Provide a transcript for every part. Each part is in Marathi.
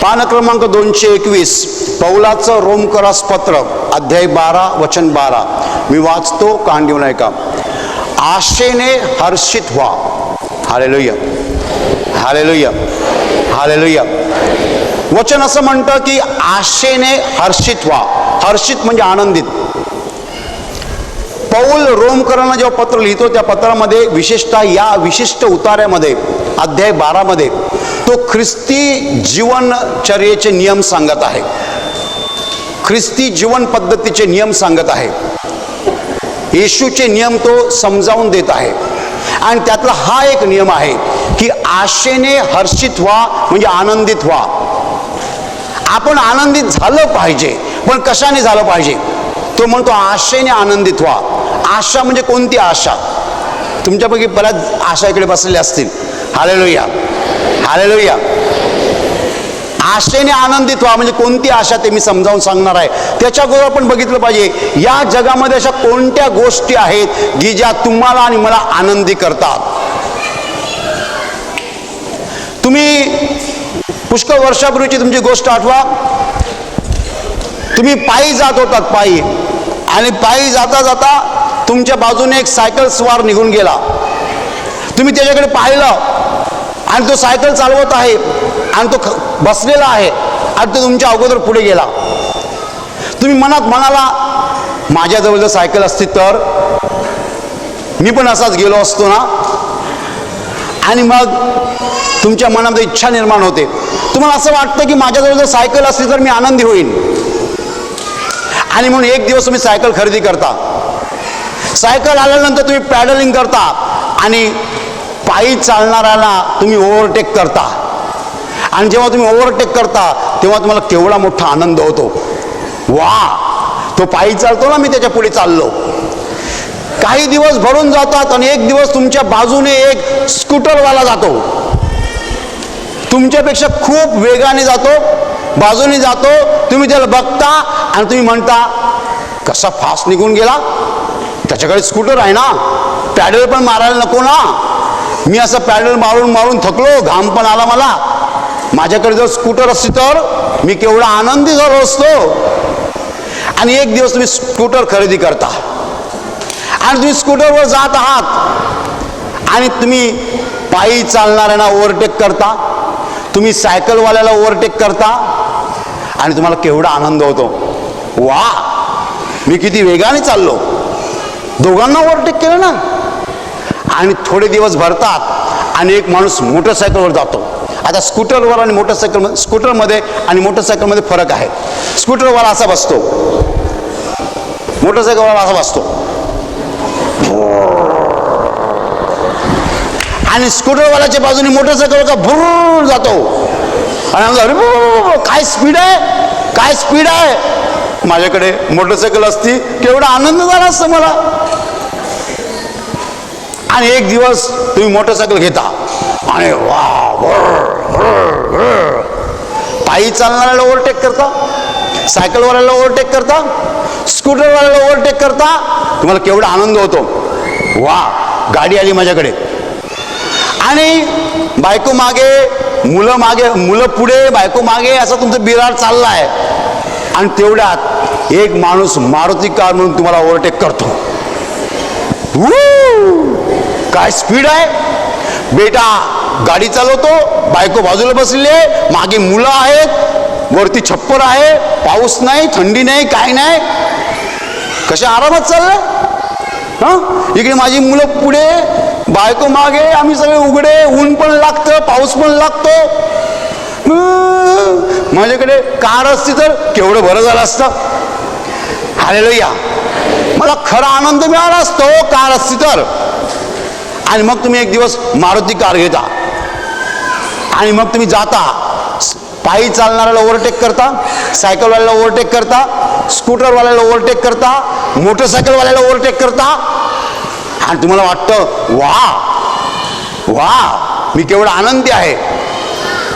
पान क्रमांक 221, पौलाचं रोमकरास पत्र, अध्याय 12 वचन 12. मी वाचतो, कान देऊन ऐका. आशेने हर्षित व्हा. Hallelujah, hallelujah, hallelujah. वचन असं म्हणतं की आशेने हर्षित व्हा. हर्षित म्हणजे आनंदित. पौल रोमकरांना जेव्हा पत्र लिहितो त्या पत्रामध्ये विशेषतः या विशिष्ट उतार्यामध्ये अध्याय 12 मध्ये तो ख्रिस्ती जीवनचर्येचे नियम सांगत आहे. ख्रिस्ती जीवन पद्धतीचे नियम सांगत आहे. येशूचे नियम तो समजावून देत आहे. आणि त्यातला हा एक नियम आहे की आशेने हर्षित व्हा म्हणजे आनंदित व्हा. आपण आनंदित झालं पाहिजे, पण कशाने झालं पाहिजे? तो म्हणतो आशेने आनंदित व्हा. आशा म्हणजे कोणती आशा? तुमच्यापैकी बऱ्याच आशा इकडे बसलेल्या असतील. Hallelujah, hallelujah. आशेने आनंदित व्हा म्हणजे कोणती आशा ते मी समजावून सांगणार आहे. त्याच्याबरोबर आपण बघितलं पाहिजे या जगामध्ये अशा कोणत्या गोष्टी आहेत की ज्या तुम्हाला आणि मला आनंदी करतात. तुम्ही पुष्कळ वर्षापूर्वीची तुमची गोष्ट आठवा. तुम्ही पायी जात होतात, पायी, आणि पायी जाता जाता तुमच्या बाजूने एक सायकल स्वार निघून गेला. तुम्ही त्याच्याकडे पाहिलं आणि तो सायकल चालवत आहे आणि तो बसलेला आहे आणि तो तुमच्या अगोदर पुढे गेला. तुम्ही मनात म्हणाला माझ्याजवळ जर सायकल असती तर मी पण असाच गेलो असतो ना. आणि मग तुमच्या मनामध्ये इच्छा निर्माण होते. तुम्हाला असं वाटतं की माझ्याजवळ जर सायकल असली तर मी आनंदी होईन. आणि म्हणून एक दिवस तुम्ही सायकल खरेदी करता. सायकल आल्यानंतर तुम्ही पॅडलिंग करता आणि पायी चालणाऱ्याला तुम्ही ओव्हरटेक करता. आणि जेव्हा तुम्ही ओव्हरटेक करता तेव्हा तुम्हाला केवढा मोठा आनंद होतो. वा, तो पायी चालतो ना, मी त्याच्या पुढे चाललो. काही दिवस भरून जातात आणि एक दिवस तुमच्या बाजूने एक स्कूटरवाला जातो. तुमच्यापेक्षा खूप वेगाने जातो, बाजूने जातो. तुम्ही त्याला बघता आणि तुम्ही म्हणता कसा फास्ट निघून गेला. त्याच्याकडे स्कूटर आहे ना, पॅडल पण मारायला नको ना. मी असं पॅडल मारून मारून थकलो, घाम पण आला मला. माझ्याकडे जर स्कूटर असती तर मी केवढा आनंदी झालो असतो. आणि एक दिवस तुम्ही स्कूटर खरेदी करता आणि तुम्ही स्कूटरवर जात आहात आणि तुम्ही पायी चालणाऱ्यांना ओव्हरटेक करता. तुम्ही सायकलवाल्याला ओव्हरटेक करता आणि तुम्हाला केवढा आनंद होतो. वा, मी किती वेगाने चाललो. दोघांना ओव्हरटेक केलं ना. आणि थोडे दिवस भरतात आणि एक माणूस मोटरसायकलवर जातो. आता स्कूटरवर आणि मोटरसायकल, स्कूटरमध्ये आणि मोटरसायकलमध्ये फरक आहे. स्कूटरवाला असा बसतो, मोटरसायकलवाला असा बसतो. आणि स्कूटरवाल्याच्या बाजूने मोटरसायकल का भुर जातो. आणि अरे काय स्पीड आहे, काय स्पीड आहे. माझ्याकडे मोटरसायकल असती केवढा आनंद झाला असता मला. आणि एक दिवस तुम्ही मोटरसायकल घेता आणि वा, पायी चालणाऱ्याला ओव्हरटेक करता, सायकलवाल्याला ओव्हरटेक करता, स्कूटरवाल्याला ओव्हरटेक करता. तुम्हाला केवढा आनंद होतो. वा, गाडी आली माझ्याकडे. आणि बायको मागे, मुलं मागे, मुलं पुढे, बायको मागे, असं तुमचं बिराड चाललाय. आणि तेवढ्यात एक माणूस मारुती कार म्हणून तुम्हाला ओव्हरटेक करतो. काय स्पीड आहे बेटा. गाडी चालवतो, बायको बाजूला बसलेली आहे, मागे मुलं आहेत, वरती छप्पर आहे, पाऊस नाही, थंडी नाही, काय नाही, कशा आरामात चाललंय. इकडे माझी मुलं पुढे, बायको मागे, आम्ही सगळे उघडे. ऊन पण लागतं, पाऊस पण लागतो. माझ्याकडे कार असती तर केवढं बरं झालं असतं. हालेलुया, मला खरा आनंद मिळाला असतो कार असती तर. आणि मग तुम्ही एक दिवस मारुती कार घेता आणि मग तुम्ही जाता, पायी चालणाऱ्याला ओव्हरटेक करता, सायकलवाल्याला ओव्हरटेक करता, स्कूटरवाल्याला ओव्हरटेक करता, मोटरसायकलवाल्याला ओव्हरटेक करता. आणि तुम्हाला वाटतं वा वा, मी केवढा आनंदी आहे.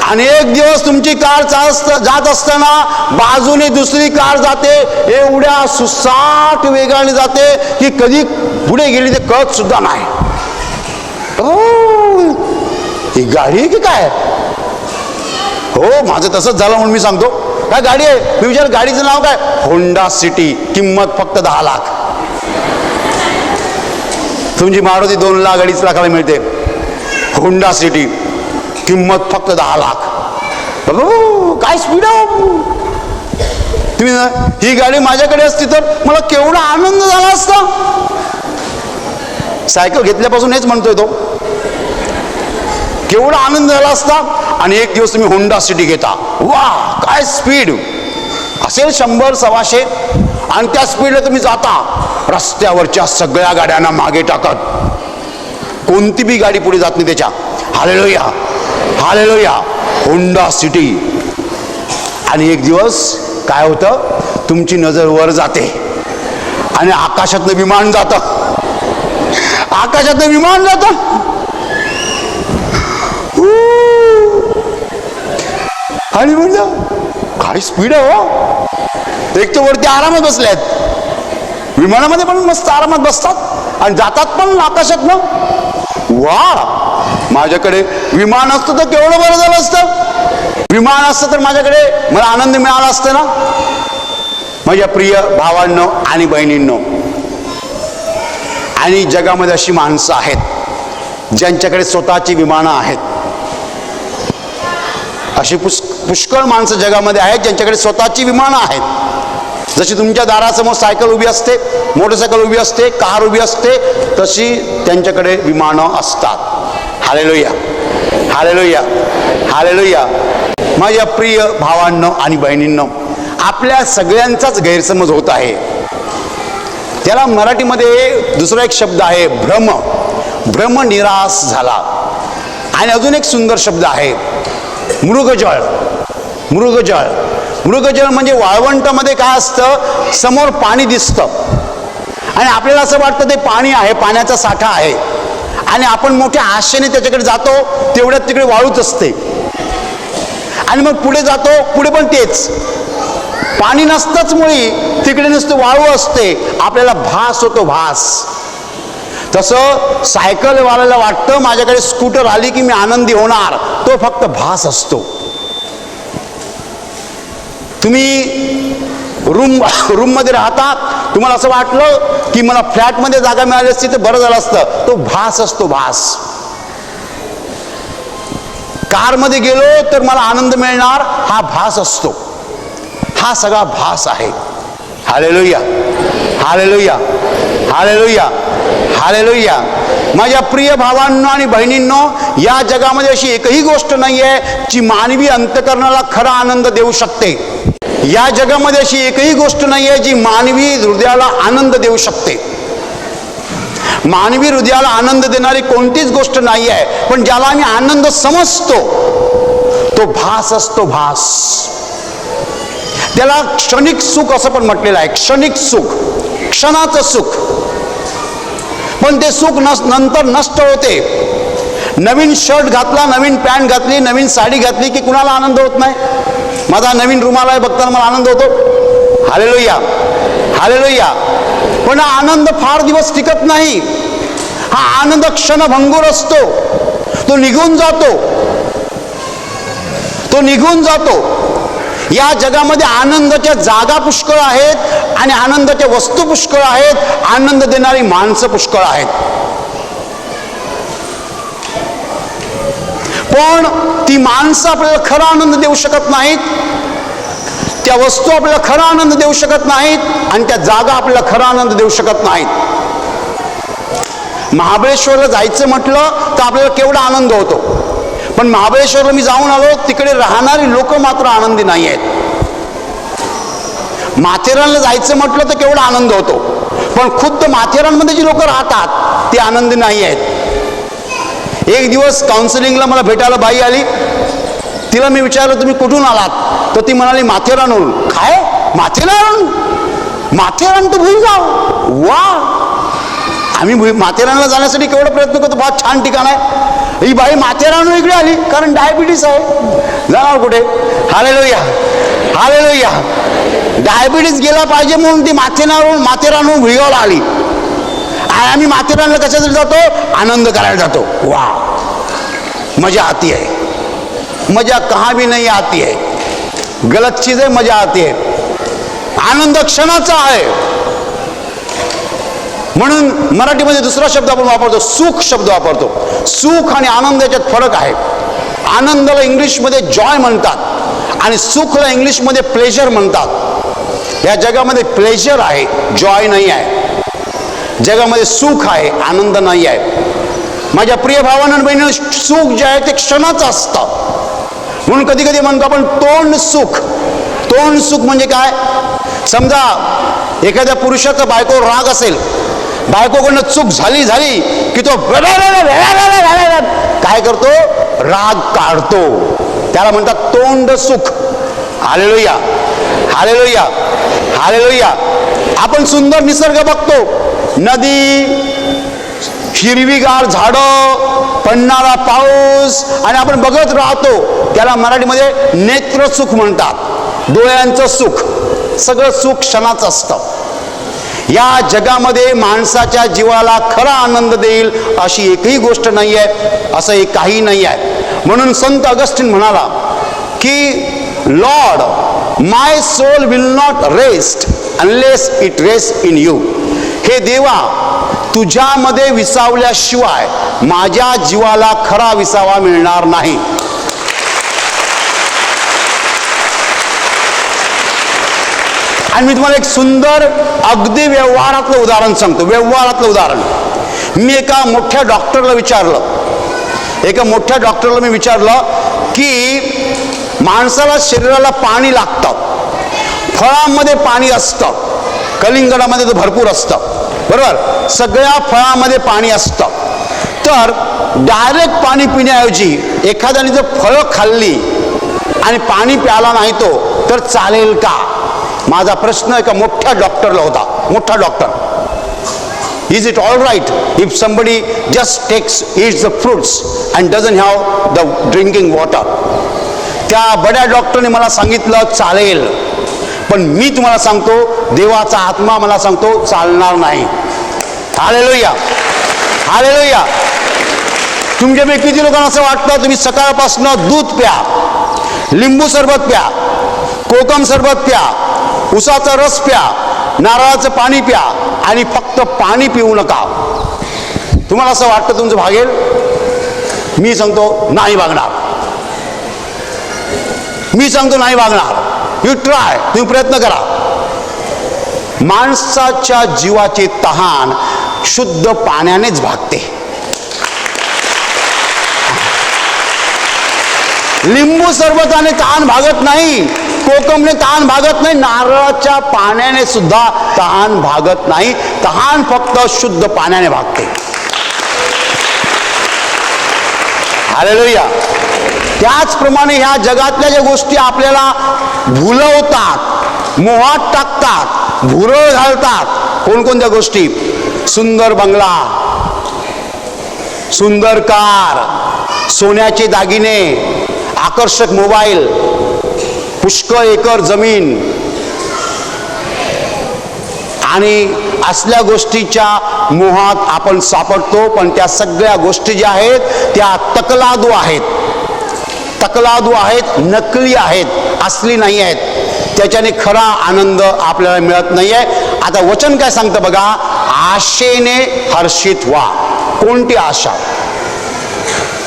आणि एक दिवस तुमची कार जात असताना बाजूने दुसरी कार जाते, एवढ्या सुसाट वेगाने जाते की कधी पुढे गेली ते कळत सुद्धा नाही. ही गाडी आहे की काय. हो, माझं तसंच झालं म्हणून मी सांगतो. काय गाडी आहे? मी विचार गाडीचं नाव काय? होंडा सिटी, किंमत फक्त 10 लाख. तुमची मारुती 2 लाख 2.5 लाखाला मिळते. होंडा सिटी, किंमत फक्त 10 लाख. काय स्पीड आहे. तुम्ही ही गाडी माझ्याकडे असती तर मला केवढा आनंद झाला असता. सायकल घेतल्यापासून हेच म्हणतोय तो, केवढा आनंद झाला असता. आणि एक दिवस तुम्ही होंडा सिटी घेता, वा काय स्पीड असेल, 100-125, आणि त्या स्पीडला तुम्ही जाता. रस्त्यावरच्या सगळ्या गाड्यांना मागे टाकत, कोणती बी गाडी पुढे जात नाही त्याच्या. Hallelujah, hallelujah, Honda city. आणि एक दिवस काय होतं, तुमची नजर वर जाते आणि आकाशातनं विमान जातं. आकाशातनं विमान जातं. आणि म्हणलं काय स्पीड आहे हो. एक तर वरती आरामात बसल्यात, विमानामध्ये पण मस्त आरामात बसतात आणि जातात पण आकाशातनं. वा, माझ्याकडे विमान असतं तर केवढं बरं झालं असतं. विमान असतं तर माझ्याकडे मला आनंद मिळाला असता ना. माझ्या प्रिय भावांनो आणि बहिणींनो, आणि जगामध्ये अशी माणसं आहेत ज्यांच्याकडे स्वतःची विमानं आहेत. अशी पुष्कळ माणसं जगामध्ये आहेत ज्यांच्याकडे स्वतःची विमानं आहेत. जशी तुमच्या दारासमोर सायकल उभी असते, मोटरसायकल उभी असते, कार उभी असते, तशी त्यांच्याकडे विमानं असतात. Hallelujah, hallelujah, hallelujah. माझ्या प्रिय भावांनो आणि बहिणींनो, आपल्या सगळ्यांचाच गैरसमज होत आहे. त्याला मराठीमध्ये दुसरा एक शब्द आहे, भ्रम. भ्रम निराश झाला. आणि अजून एक सुंदर शब्द आहे, मृगजळ. मृगजळ, मृगजळ म्हणजे वाळवंटामध्ये काय असतं, समोर पाणी दिसतं आणि आपल्याला असं वाटतं ते पाणी आहे, पाण्याचा साठा आहे, आणि आपण मोठ्या आशेने त्याच्याकडे जातो. तेवढ्यात तिकडे वाळूच असते. आणि मग पुढे जातो, पुढे पण तेच, पाणी नसतंच मुळी, तिकडे नुसतं वाळू असते. आपल्याला भास होतो, भास. तसं सायकलवाल्याला वाटतं माझ्याकडे स्कूटर आली की मी आनंदी होणार. तो फक्त भास असतो. तुम्ही रूममध्ये राहतात, तुम्हाला असं वाटलं की मला फ्लॅटमध्ये जागा मिळाली असती तर बरं झालं असतं. तो भास असतो, भास. कारमध्ये गेलो तर मला आनंद मिळणार, हा भास असतो. हा सगळा भास आहे. Hallelujah, hallelujah, hallelujah, hallelujah. माझ्या प्रिय भावांनो आणि बहिणींनो, या जगामध्ये अशी एकही गोष्ट नाही आहे जी मानवी अंतःकरणाला खरा आनंद देऊ शकते. या जगामध्ये अशी एकही गोष्ट नाही आहे जी मानवी हृदयाला आनंद देऊ शकते. मानवी हृदयाला आनंद देणारी कोणतीच गोष्ट नाही आहे. पण ज्याला आम्ही आनंद समजतो तो भास असतो, भास. त्याला क्षणिक सुख असं पण म्हटलेलं आहे. क्षणिक सुख, क्षणाचं सुख. पण ते सुख नंतर नष्ट होते. नवीन शर्ट घातला, नवीन पॅन्ट घातली, नवीन साडी घातली की कुणाला आनंद होत नाही. माझा नवीन रुमाल आहे बघताना मला आनंद होतो. Hallelujah, hallelujah. पण हा आनंद फार दिवस टिकत नाही. हा आनंद क्षणभंगूर असतो. तो निघून जातो, तो निघून जातो. या जगामध्ये आनंदाच्या जागा पुष्कळ आहेत आणि आनंदाच्या वस्तू पुष्कळ आहेत. आनंद देणारी माणसं पुष्कळ आहेत. पण ती माणसं आपल्याला खरा आनंद देऊ शकत नाहीत. त्या वस्तू आपल्याला खरा आनंद देऊ शकत नाहीत आणि त्या जागा आपल्याला खरा आनंद देऊ शकत नाहीत. महाबळेश्वरला जायचं म्हटलं तर आपल्याला केवढा आनंद होतो. पण महाबळेश्वरला मी जाऊन आलो, तिकडे राहणारी लोक मात्र आनंदी नाही आहेत. माथेरानला जायचं म्हटलं तर केवढा आनंद होतो. पण खुद्द माथेरानमध्ये जी लोक राहतात ती आनंदी नाही आहेत. एक दिवस काउन्सिलिंगला मला भेटायला बाई आली. तिला मी विचारलं तुम्ही कुठून आलात, तर ती म्हणाली माथेरानहून. काय माथेरान? माथेरान तर भुईगाव. वा, आम्ही माथेरानला जाण्यासाठी केवढा प्रयत्न करतो, फार छान ठिकाण आहे. ही बाई माथेरानहून इकडे आली कारण डायबिटीस आहे. जाणार कुठे? Hallelujah, hallelujah. डायबिटीस गेला पाहिजे म्हणून ती माथेरानहून भुईगावला आली. आणि आम्ही माथेरानला कशासाठी जातो? आनंद करायला जातो. वा, मजा आती आहे. मजा कहाँ भी नहीं आती है, गलत चीजें मजा आती है. आनंद क्षणाचा आहे. म्हणून मराठीमध्ये दुसरा शब्द आपण वापरतो, सुख शब्द वापरतो. सुख आणि आनंद याच्यात फरक आहे. आनंदाला इंग्लिशमध्ये जॉय म्हणतात आणि सुखला इंग्लिशमध्ये प्लेजर म्हणतात. या जगामध्ये प्लेजर आहे, जॉय नाही आहे. जगामध्ये सुख आहे, आनंद नाही आहे. माझ्या प्रिय भावांना आणि बहिणींनो, सुख जे आहे ते क्षणाचं असतं. म्हणून कधी कधी म्हणतो आपण तोंड सुख. तोंड सुख म्हणजे काय? समजा एखाद्या पुरुषाचा बायको राग असेल, बायकोकडनं चूक झाली की तो काय करतो? राग काढतो. त्याला म्हणतात तोंड सुख. Hallelujah, hallelujah, hallelujah. आपण सुंदर निसर्ग बघतो, नदी, हिरवीगार झाडं, पडणारा पाऊस, आणि आपण बघत राहतो. त्याला मराठीमध्ये नेत्रसुख म्हणतात, डोळ्यांचं सुख. सगळं सुख क्षणाचं असतं. या जगामध्ये माणसाच्या जीवाला खरा आनंद देईल अशी एकही गोष्ट नाही आहे, असं एक काही नाही आहे. म्हणून संत ऑगस्टीन म्हणाला की Lord, my soul will not rest unless it rest in you. हे देवा, तुझ्यामध्ये विसावल्याशिवाय माझ्या जीवाला खरा विसावा मिळणार नाही. आणि मी तुम्हाला एक सुंदर अगदी व्यवहारातलं उदाहरण सांगतो. व्यवहारातलं उदाहरण. मी एका मोठ्या डॉक्टरला विचारलं की माणसाला शरीराला पाणी लागतं, फळांमध्ये पाणी असतं, कलिंगडामध्ये तर भरपूर असतं, बरोबर, सगळ्या फळांमध्ये पाणी असतं. तर डायरेक्ट पाणी पिण्याऐवजी एखाद्याने जर फळं खाल्ली आणि पाणी प्याला नाही तो तर चालेल का? माझा प्रश्न एका मोठ्या डॉक्टरला होता. मोठा doctor, is it all right if somebody just takes eats the fruits and doesn't have the drinking water? त्या बड्या डॉक्टरने मला सांगितलं चालेल, पण मी तुम्हाला सांगतो, देवाचा आत्मा मला सांगतो चालणार नाही. Hallelujah, hallelujah. तुमच्यापैकी किती लोकांना असं वाटतं तुम्ही सकाळपासून दूध प्या, लिंबू सरबत प्या, कोकम सरबत प्या, उसाचा रस प्या, नारळाचं पाणी प्या आणि फक्त पाणी पिऊ नका? तुम्हाला असं वाटतं तुमचं भागेल? मी सांगतो नाही भागणार. मी सांगतो नाही भागणार. यू ट्राय, तुम्ही प्रयत्न करा. माणसाच्या जीवाची तहान शुद्ध पाण्यानेच भागते. लिंबू सरबताने तहान भागत नाही, कोकमने तहान भागत नाही, नारळाच्या पाण्याने सुद्धा तहान भागत नाही. तहान फक्त शुद्ध पाण्याने भागते. हालेलुया. त्याचप्रमाणे ह्या जगातल्या ज्या गोष्टी आपल्याला भुलवतात, मोहात टाकतात, भुरळ घालतात, कोणकोणत्या गोष्टी? सुंदर बंगला, सुंदर कार, सोन्याचे दागिने, आकर्षक मोबाईल, पुष्कळ एकर जमीन, आणि असल्या गोष्टीच्या मोहात आपण सापडतो. पण त्या सगळ्या गोष्टी ज्या आहेत त्या तकलादू आहेत, तकलादू आहेत, नकली आहेत, असली नाही आहेत. त्याच्याने खरा आनंद आपल्याला मिळत नाहीये. आता वचन काय सांगतं बघा, आशेने हर्षित व्हा. कोणती आशा?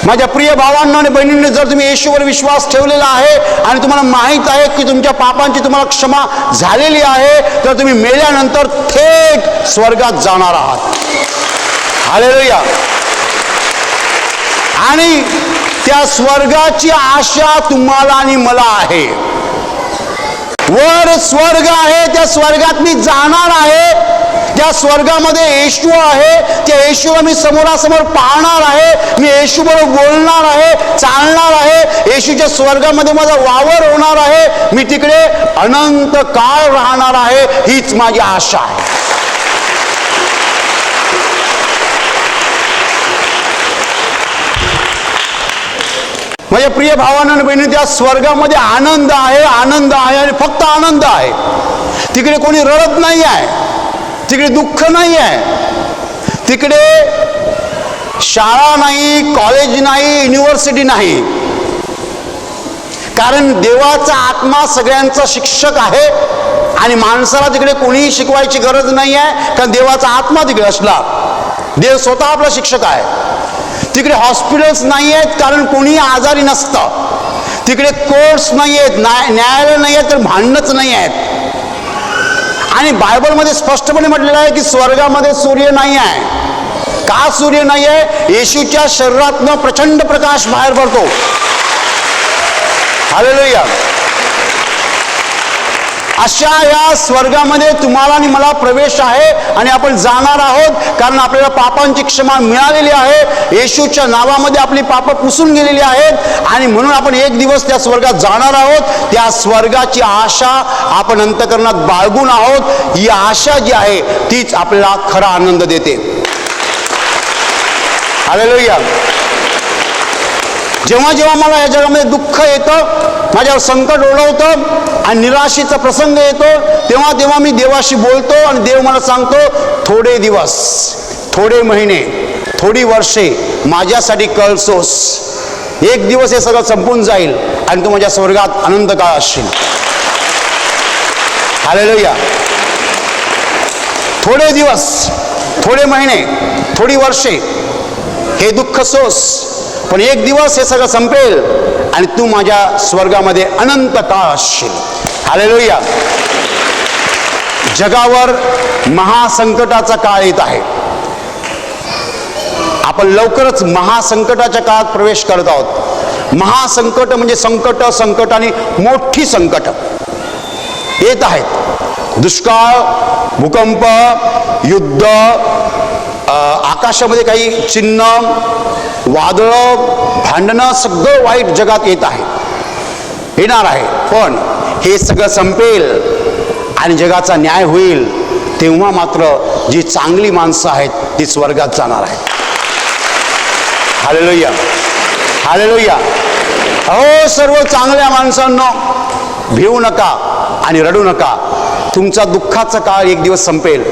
माझ्या प्रिय भावांना आणि बहिणींनी, जर तुम्ही येशूवर विश्वास ठेवलेला आहे आणि तुम्हाला माहित आहे की तुमच्या पापांची तुम्हाला क्षमा झालेली आहे, तर तुम्ही मेल्यानंतर थेट स्वर्गात जाणार आहात. हालेलुया. आणि त्या स्वर्गाची आशा तुम्हाला आणि मला आहे. वर स्वर्ग आहे, त्या स्वर्गात मी जाणार आहे. त्या स्वर्गामध्ये येशू आहे, त्या येशूला मी समोरासमोर पाहणार आहे. मी येशूबरोबर बोलणार आहे, चालणार आहे. येशूच्या स्वर्गामध्ये माझा वावर होणार आहे. मी तिकडे अनंत काळ राहणार आहे. हीच माझी आशा आहे. माझ्या प्रिय भावांना आणि बहिणी, त्या स्वर्गामध्ये आनंद आहे, आनंद आहे आणि फक्त आनंद आहे. तिकडे कोणी रडत नाही आहे, तिकडे दुःख नाही आहे, तिकडे शाळा नाही, कॉलेज नाही, युनिव्हर्सिटी नाही. कारण देवाचा आत्मा सगळ्यांचा शिक्षक आहे आणि माणसाला तिकडे कोणीही शिकवायची गरज नाही आहे, कारण देवाचा आत्मा तिकडे असला. देव स्वतः आपला शिक्षक आहे. तिकडे हॉस्पिटल्स नाही आहेत, कारण कोणीही आजारी नसतं. तिकडे कोर्ट्स नाही आहेत, न्यायालय नाही आहेत, तर भांडणच नाही आहेत. आणि बायबलमध्ये स्पष्टपणे म्हटलेलं आहे की स्वर्गामध्ये सूर्य नाही आहे. का सूर्य नाही आहे? येशूच्या शरीरातनं प्रचंड प्रकाश बाहेर पडतो. हालेलुया. अशा या स्वर्गामध्ये तुम्हाला आणि मला प्रवेश आहे आणि आपण जाणार आहोत, कारण आपल्याला पापांची क्षमा मिळालेली आहे. येशूच्या नावामध्ये आपली पापं पुसून गेलेली आहेत आणि म्हणून आपण एक दिवस त्या स्वर्गात जाणार आहोत. त्या स्वर्गाची आशा आपण अंतःकरणात बाळगून आहोत. ही आशा जी आहे तीच आपल्याला खरा आनंद देते. हालेलुया. जेव्हा जेव्हा मला या जगामध्ये दुःख येतं, माझ्यावर संकट ओढवतं आणि निराशेचा प्रसंग येतो, तेव्हा तेव्हा मी देवाशी बोलतो आणि देव मला सांगतो, थोडे दिवस, थोडे महिने, थोडी वर्षे माझ्यासाठी कळसोस. एक दिवस हे सगळं संपून जाईल आणि तू माझ्या स्वर्गात आनंद काळ असशील. हालेलुया. थोडे दिवस, थोडे महिने, थोडी वर्षे हे दुःख सोस, पण एक दिवस हे सगळं संपेल आणि तू माझ्या स्वर्गामध्ये अनंत काळ असशील. हालेलुया. जगावर महासंकटाचा काळ येत आहे. आपण लवकरच महासंकटाच्या काळात प्रवेश करत आहोत. महासंकट म्हणजे संकट, संकट आणि मोठी संकट येत आहेत. दुष्काळ, भूकंप, युद्ध, आकाशामध्ये काही चिन्ह, वादळं, भांडणं, सगळं वाईट जगात येत आहे, येणार आहे. पण हे सगळं संपेल आणि जगाचा न्याय होईल, तेव्हा मात्र जी चांगली माणसं आहेत ती स्वर्गात जाणार आहेत. हालेलुया. हालेलुया. अहो सर्व चांगल्या माणसांनो, भिवू नका आणि रडू नका. तुमचा दुःखाचा काळ एक दिवस संपेल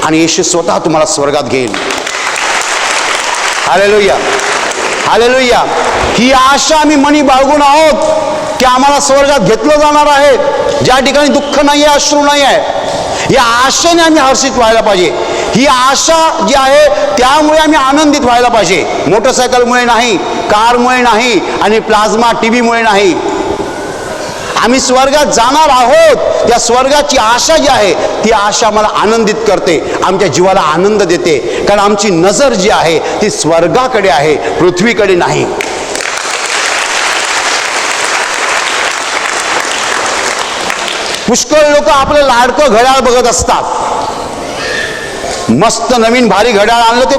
आणि येशू स्वतः तुम्हाला स्वर्गात घेईल. हालेलुया. हालेलुया. ही आशा आम्ही मनी बाळगून आहोत की आम्हाला स्वर्गात घेतलं जाणार आहे, ज्या ठिकाणी दुःख नाही आहे, अश्रू नाही आहे. या आशेने आम्ही हर्षित व्हायला पाहिजे. ही आशा जी आहे त्यामुळे आम्ही आनंदित व्हायला पाहिजे. मोटरसायकलमुळे नाही, कारमुळे नाही आणि प्लाझ्मा टीव्हीमुळे नाही. आम्ही स्वर्गात जाणार आहोत. त्या स्वर्गाची आशा जी आहे ती आशा मला आनंदित करते, आमच्या जीवाला आनंद देते, कारण आमची नजर जी आहे ती स्वर्गाकडे आहे, पृथ्वीकडे नाही. पुष्कळ लोक आपलं लाडकं घड्याळ बघत असतात. मस्त नवीन भारी घड्याळ आणलं ते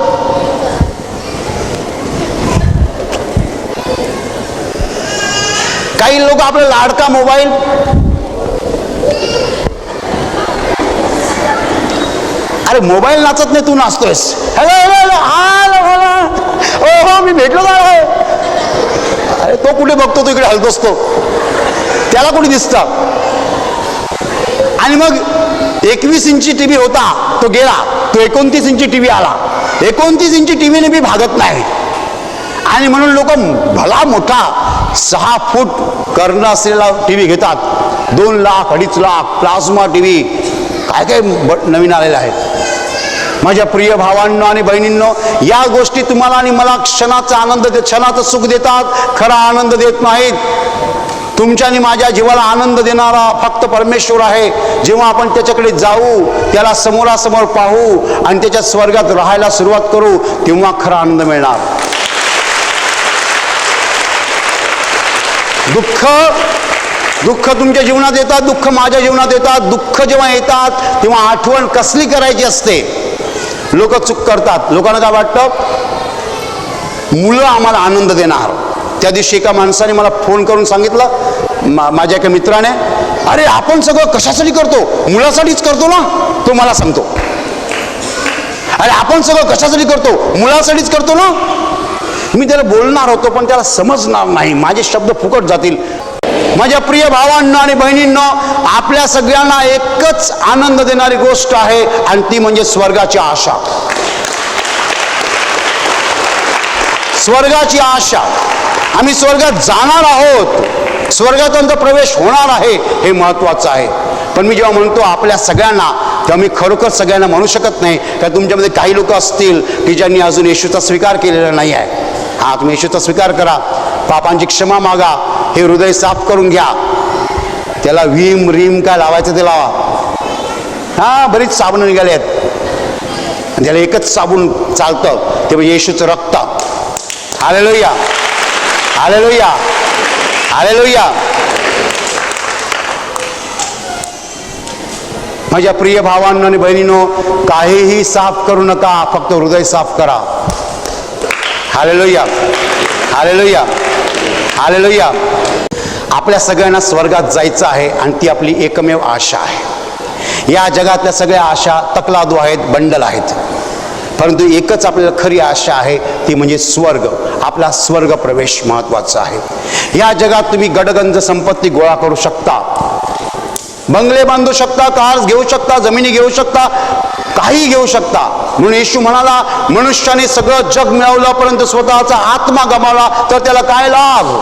काही लोक आपला लाडका मोबाईल, अरे मोबाईल नाचत नाही, तू नाचतोयस. हॅलो हॅलो हॅलो हॅलो, ओ हो मी भेटलो का? अरे तो कुठे बघतो, तो इकडे हलतोस, तो त्याला कुठे दिसतं. आणि मग 21 इंची टीव्ही होता, तो गेला, तो 29 इंची टीव्ही आला. 29 इंची टीव्हीने बी भागत नाही. आणि म्हणून लोक भला मोठा 6 फूट कर्ण असलेला टीव्ही घेतात. 2 लाख 2.5 लाख प्लाझ्मा टीव्ही, काय काय नवीन आलेलं आहे. माझ्या प्रिय भावांनो आणि बहिणींनो, या गोष्टी तुम्हाला आणि मला क्षणाचा आनंद देत, क्षणाचं सुख देतात, खरा आनंद देत नाहीत. तुमच्या आणि माझ्या जीवाला आनंद देणारा फक्त परमेश्वर आहे. जेव्हा आपण त्याच्याकडे जाऊ, त्याला समोरासमोर पाहू आणि त्याच्या स्वर्गात राहायला सुरुवात करू, तेव्हा खरा आनंद मिळणार. दुःख तुमच्या जीवनात येतात, दुःख माझ्या जीवनात येतात. दुःख जेव्हा येतात तेव्हा आठवण कसली करायची असते. लोक चूक करतात. लोकांना काय वाटतं, मुलं आम्हाला आनंद देणार. त्या दिवशी एका माणसाने मला फोन करून सांगितलं, माझ्या एका मित्राने, अरे आपण सगळं कशासाठी करतो? मुलासाठीच करतो ना. तो मला सांगतो, अरे आपण सगळं कशासाठी करतो? मुलासाठीच करतो ना. मी त्याला बोलणार होतो पण त्याला समजणार नाही, माझे शब्द फुकट जातील. माझ्या प्रिय भावांनो आणि बहिणींनो, आपल्या सगळ्यांना एकच आनंद देणारी गोष्ट आहे आणि ती म्हणजे स्वर्गाची आशा. स्वर्गाची आशा. आम्ही स्वर्गात जाणार आहोत. स्वर्गात त्यांचा प्रवेश होणार आहे हे महत्त्वाचं आहे. पण मी जेव्हा म्हणतो आपल्या सगळ्यांना, तेव्हा मी खरोखर सगळ्यांना म्हणू शकत नाही. कारण तुमच्यामध्ये काही लोक असतील की ज्यांनी अजून येशूचा स्वीकार केलेला नाही आहे. हा, तुम्ही येशूचा स्वीकार करा, पापांची क्षमा मागा, हे हृदय साफ करून घ्या. त्याला भीम रीम काय लावायचं ते लावा. हा, बरीच साबण निघाले आहेत, त्याला एकच साबण चालतं, ते म्हणजे येशूचं रक्त. Hallelujah, hallelujah, hallelujah. माझ्या प्रिय भावांनो आणि बहिणींनो, काहीही साफ करू नका, फक्त हृदय साफ करा. Hallelujah, hallelujah, hallelujah. आपल्या सगळ्यांना स्वर्गात जायचं आहे आणि ती आपली एकमेव आशा आहे. या जगातल्या सगळ्या आशा तकलादू आहेत, बंडल आहेत, परंतु एकच आपल्याला खरी आशा आहे, ती म्हणजे स्वर्ग. आपला स्वर्ग प्रवेश महत्त्वाचा आहे. या जगात तुम्ही गडगंज संपत्ती गोळा करू शकता, बंगले बांधू शकता, कार्स घेऊ शकता, जमिनी घेऊ शकता, काही घेऊ शकता. म्हणून येशू म्हणाला, मनुष्याने सगळं जग मिळवलं परंतु स्वतःचा आत्मा गमावला तर त्याला काय लाभ?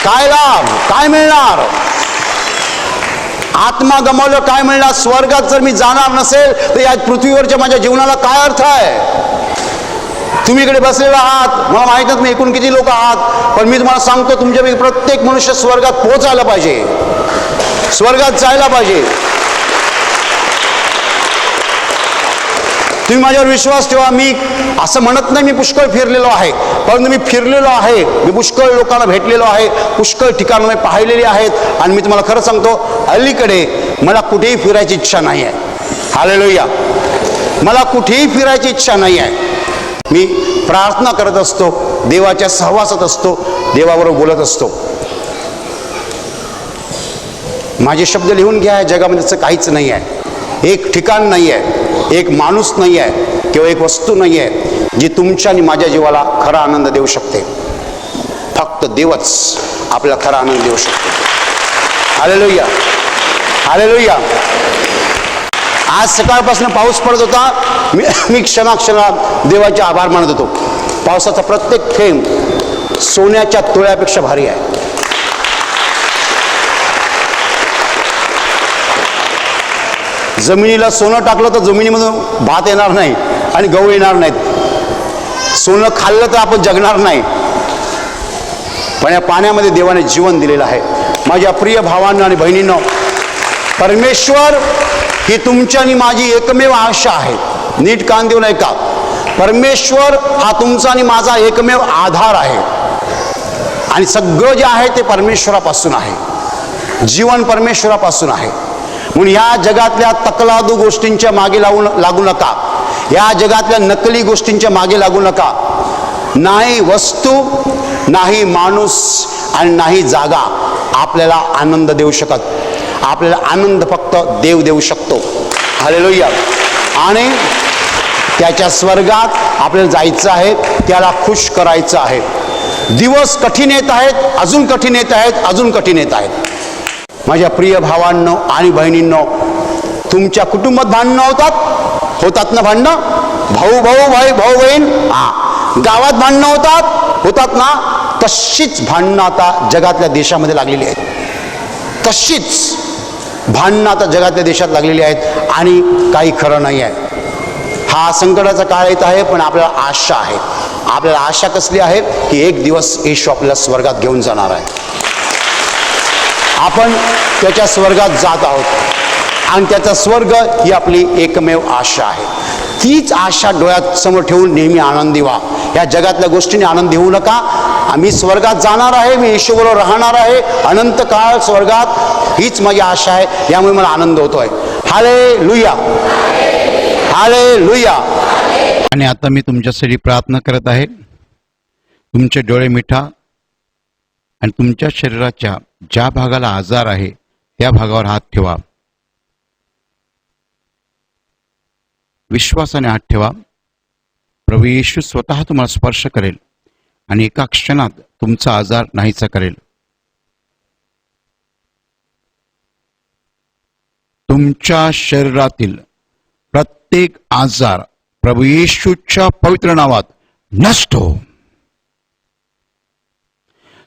काय लाभ? काय मिळणार? आत्मा गमावलं काय मिळणार? स्वर्गात जर मी जाणार नसेल तर या पृथ्वीवरच्या माझ्या जीवनाला काय अर्थ आहे? तुम्ही इकडे बसलेला आहात, मला माहित नाही एकूण किती लोक आहात, पण मी तुम्हाला सांगतो, तुमच्यापैकी प्रत्येक मनुष्य स्वर्गात पोहोचायला पाहिजे, स्वर्गात जायला पाहिजे. तुम्ही माझ्यावर विश्वास ठेवा. मी असं म्हणत नाही मी पुष्कळ फिरलेलो आहे, परंतु मी फिरलेलो आहे, मी पुष्कळ लोकांना भेटलेलो आहे, पुष्कळ ठिकाणं मी पाहिलेली आहेत. आणि मी तुम्हाला खरं सांगतो, अलीकडे मला कुठेही फिरायची इच्छा नाही आहे. हालेलुया, मला कुठेही फिरायची इच्छा नाही आहे. मी प्रार्थना करत असतो, देवाच्या सहवासात असतो, देवाबरोबर बोलत असतो. माझे शब्द लिहून घ्या. जगामध्ये असं काहीच नाही आहे, एक ठिकाण नाही आहे, एक माणूस नाही आहे, किंवा एक वस्तू नाही आहे जी तुमच्या आणि माझ्या जीवाला खरा आनंद देऊ शकते. फक्त देवच आपल्याला खरा आनंद देऊ शकतो. Hallelujah, hallelujah. आज सकाळपासून पाऊस पडत होता. मी क्षणाक्षणात देवाचे आभार मानत होतो. पावसाचा प्रत्येक थेंब सोन्याच्या तोळ्यापेक्षा भारी आहे. जमिनीला सोनं टाकलं तर जमिनीमधून भात येणार नाही आणि गहू येणार नाहीत. सोनं खाल्लं तर आपण जगणार नाही. पण या पाण्यामध्ये देवाने जीवन दिलेलं आहे. माझ्या प्रिय भावांनो आणि बहिणींनो, परमेश्वर ही तुमची आणि माझी एकमेव आशा आहे. नीट कान देऊन ऐका. परमेश्वर हा तुमचा आणि माझा एकमेव आधार आहे. आणि सगळं जे आहे ते परमेश्वरापासून आहे. जीवन परमेश्वरापासून आहे. म्हणून या जगातल्या तकलादू गोष्टींच्या मागे लागू नका. या जगातल्या नकली गोष्टींच्या मागे लागू नका. नाही वस्तू, नाही माणूस आणि नाही जागा आपल्याला आनंद देऊ शकत. आपल्याला आनंद फक्त देव देऊ शकतो. हालेलुया. आणि त्याच्या स्वर्गात आपल्याला जायचं आहे, त्याला खुश करायचं आहे. दिवस कठीण येत आहेत, अजून कठीण येत आहेत, अजून कठीण येत आहेत. माझ्या प्रिय भावांनो आणि बहिणींनो, तुमच्या कुटुंबात भांडणं होतात ना भांडणं? भाऊ भाऊ बहीण, गावात भांडणं होतात ना? तशीच भांडणं आता जगातल्या देशामध्ये लागलेली आहेत. तशीच भांडणं आता जगातल्या देशात लागलेली आहेत आणि काही खरं नाही आहे. हा संकटाचा काळ येत आहे, पण आपल्याला आशा आहे. आपल्याला आशा कसली आहे की एक दिवस येशू आपल्याला स्वर्गात घेऊन जाणार आहे. आपण त्याच्या स्वर्गात जात आहोत आणि त्याचा स्वर्ग ही आपली एकमेव आशा आहे. तीच आशा डोळ्यात समोर ठेवून नेहमी आनंदी व्हा. या जगातल्या गोष्टीने आनंदी होऊ नका. आम्ही स्वर्गात जाणार आहे, मी येशूबरोबर राहणार आहे अनंत काळ स्वर्गात, हीच माझी आशा आहे. यामुळे मला आनंद होतोय. Hallelujah, hallelujah. आणि आता मी तुमच्यासाठी प्रार्थना करत आहे. तुमचे डोळे मिठा आणि तुमच्या शरीराच्या ज्या भागाला आजार आहे त्या भागावर हात ठेवा. विश्वासाने हात ठेवा. प्रभू येशू स्वतः तुम्हाला स्पर्श करेल आणि एका क्षणात तुमचा आजार नाहीसा करेल. तुमच्या शरीरातील प्रत्येक आजार प्रभू येशूच्या पवित्र नावात नष्ट हो.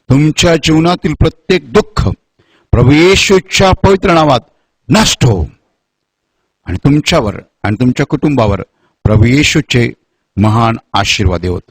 तुमच्या जीवनातील प्रत्येक दुःख प्रभू येशूच्या पवित्र नावात नष्ट हो आणि तुमच्यावर आणि तुमच्या कुटुंबावर प्रभू येशूचे महान आशीर्वाद होत.